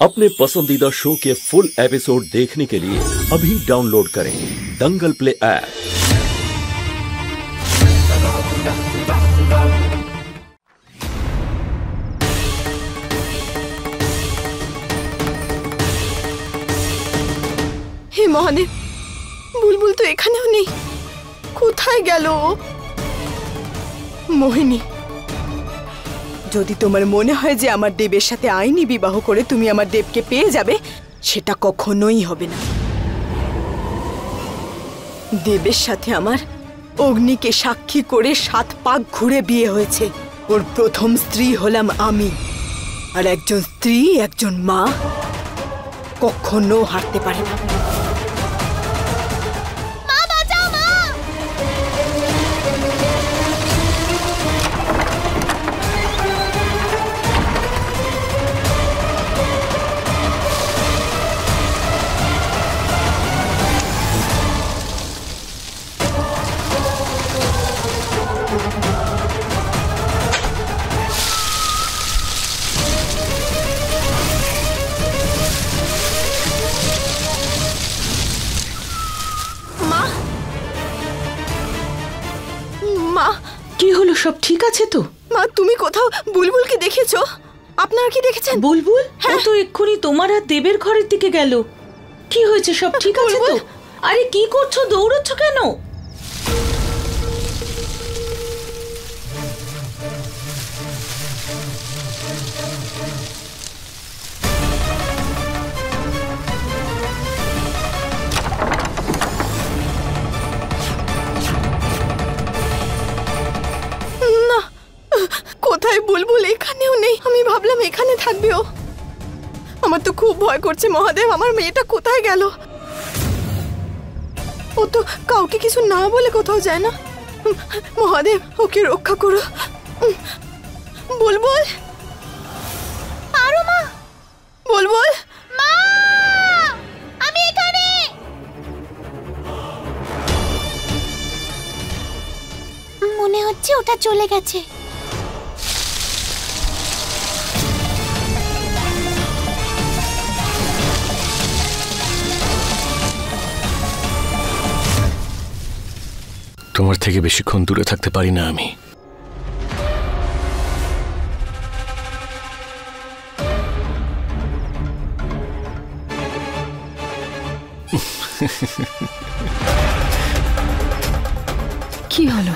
अपने पसंदीदा शो के फुल एपिसोड देखने के लिए अभी डाउनलोड करें दंगल प्ले ऐप। हे महादेव, बुलबुल तो एखानेও নেই, কোথায় গেল? মোহিনী, যদি তোমার মনে হয় যে আমার দেবের সাথে আইনি বিবাহ করে তুমি আমার দেবকে পেয়ে যাবে, সেটা কখনোই হবে না। দেবের সাথে আমার অগ্নিকে সাক্ষী করে 7 পাক ঘুরে বিয়ে হয়েছে। ওর প্রথম স্ত্রী হলাম আমি, আর একজন স্ত্রী, একজন মা কখনো হারতে পারে না। কি হলো, সব ঠিক আছে তো? মা, তুমি কোথাও বুলবুলকে দেখেছো? আপনারা কি দেখেছেন? বুলবুল? ও তো এক্ষুনি তোমার আর দেবের ঘরের দিকে গেল। কি হয়েছে, সব ঠিক আছে তো? আরে কি করছো, দৌড়চ্ছ কেন? কোথায় বুলবুল? এখানেও নেই। আমি ভাবলাম এখানে থাকবে ও। আমার তো খুব ভয় করছে মহাদেব, আমার মেয়েটা কোথায় গেল? ও তো কাউকে কিছু না বলে কোথাও যায় না। মহাদেব, ওকে রক্ষা করো। বুলবুল, আরো মা, বুলবুল মা, আমি এখানে। মনে হচ্ছে ওটা চলে গেছে। তোমার থেকে বেশিক্ষণ দূরে থাকতে পারি না আমি। কি হলো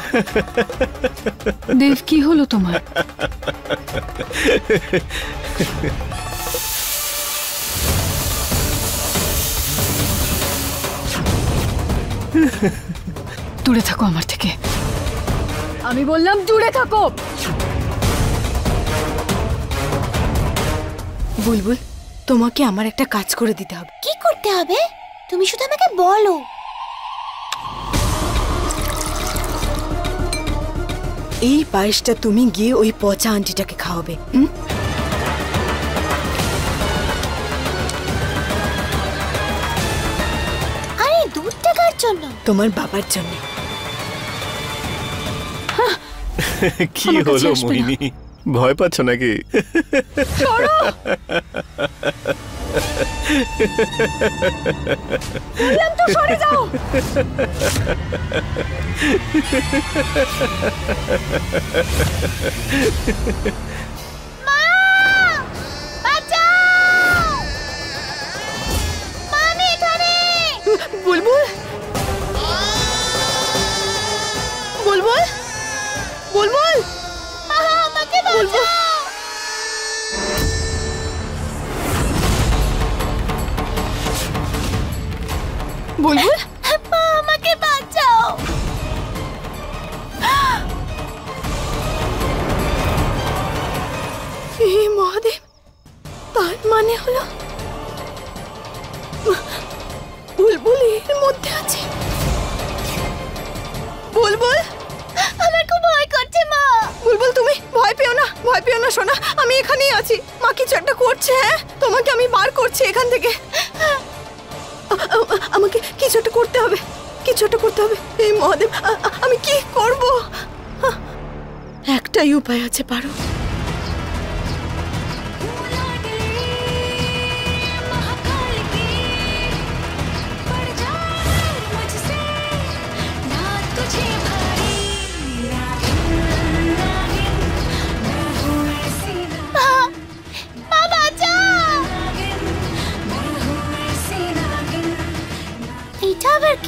দেব, কি হলো তোমার? দূরে থাকো আমার থেকে, আমি বললাম দূরে থাকো। বুলবুল, তোমাকে আমার একটা কাজ করে দিতে হবে। কি করতে হবে? তুমি শুধু আমাকে বলো। এই পায়েসটা তুমি গিয়ে ওই পচা আন্টিটাকে খাওয়াবে। আরে দুধটা কার জন্য? তোমার বাবার জন্য। কি হলো মোহিনী, ভয় পাচ্ছ নাকি? বললাম তো সরে যাও। মা, বাঁচাও! মা, আমি এখানে। বুলবুল, বুলবুল, বুলবুল, আমাকে বাঁচাও! বুলবুল, মা, আমাকে বাঁচাও! হে মহাদেব, তার মানে হলো বুলবুল এর মধ্যে আছে। বুলবুল, আমার খুব ভয় করছে মা। বুলবুল তুমি ভয় পেও না, ভয় পেও না সোনা, আমি এখানেই আছি। মা কিছু একটা করছে। হ্যাঁ, তোমাকে আমি বার করছি এখান থেকে। আমাকে কিছু একটা করতে হবে, কিছু একটা করতে হবে। এই মহাদেব, আমি কি করব? একটাই উপায় আছে, পারো।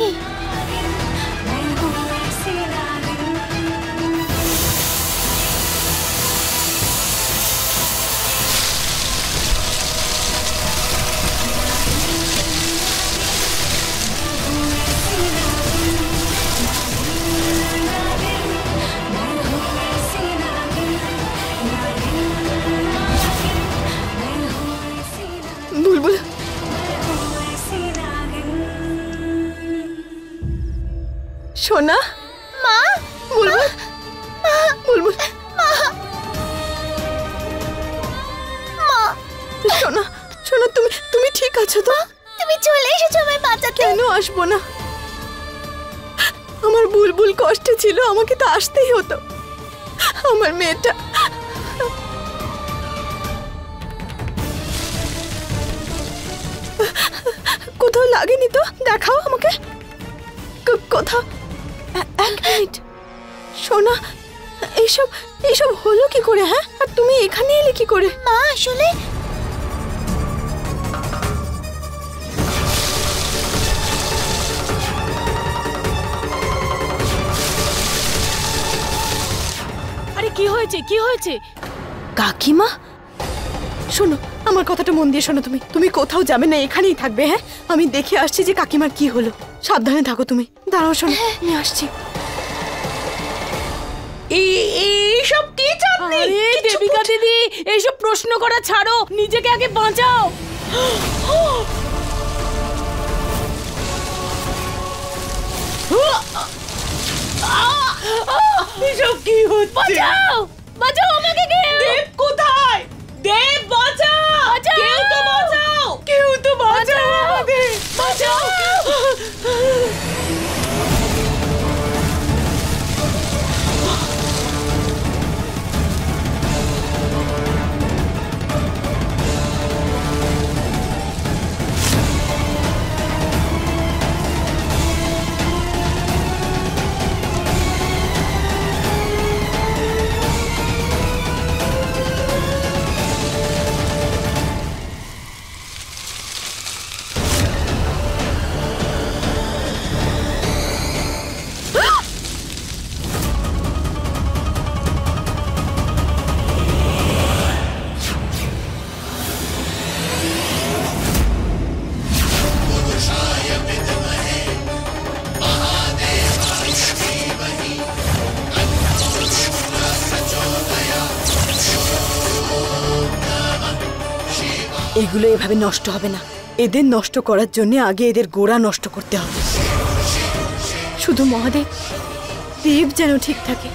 কি? বুলবুল, সোনা, মা, বুলবুল, বুলবুল, সোনা, সোনা, তুমি ঠিক আছো তো? তুমি চলে এসেছো আমায় বাঁচাতে। কেন আসবো না? আমার বুলবুল কষ্টে ছিল, আমাকে তো আসতেই হতো। আমার মেয়েটা কোথাও লাগেনি তো? দেখাও আমাকে কোথাও। এক মিনিট সোনা, এইসব হলো কি করে? হ্যাঁ, আর তুমি এখানে এলে কি করে? মা আসলে আরে কি হয়েছে, কি হয়েছে? কাকিমা, শোনো, আমার কথাটা মন দিয়ে শোনো। তুমি কোথাও যাবে না, এখানেই থাকবে। হ্যাঁ, আমি দেখে আসছি যে কাকিমার কি হলো। সাবধানে থাকো তুমি। দাঁড়াও শোনো, আমি আসছি। এইসব কি চাপনি? আরে দেবিকা দিদি, এইসব প্রশ্ন করা ছাড়ো, নিজেকে আগে বাঁচাও। এসব কি হচ্ছে? বাঁচাও, বাঁচাও আমাকে। দেব কোথায়? দেব বাঁচাও! কেউ তো বাঁচাও! কেউ তো বাঁচাও আমাদের! বাঁচাও! এগুলো এভাবে নষ্ট হবে না। এদের নষ্ট করার জন্য আগে এদের গোড়া নষ্ট করতে হবে। শুধু মহাদেব, দেব যেন ঠিক থাকে।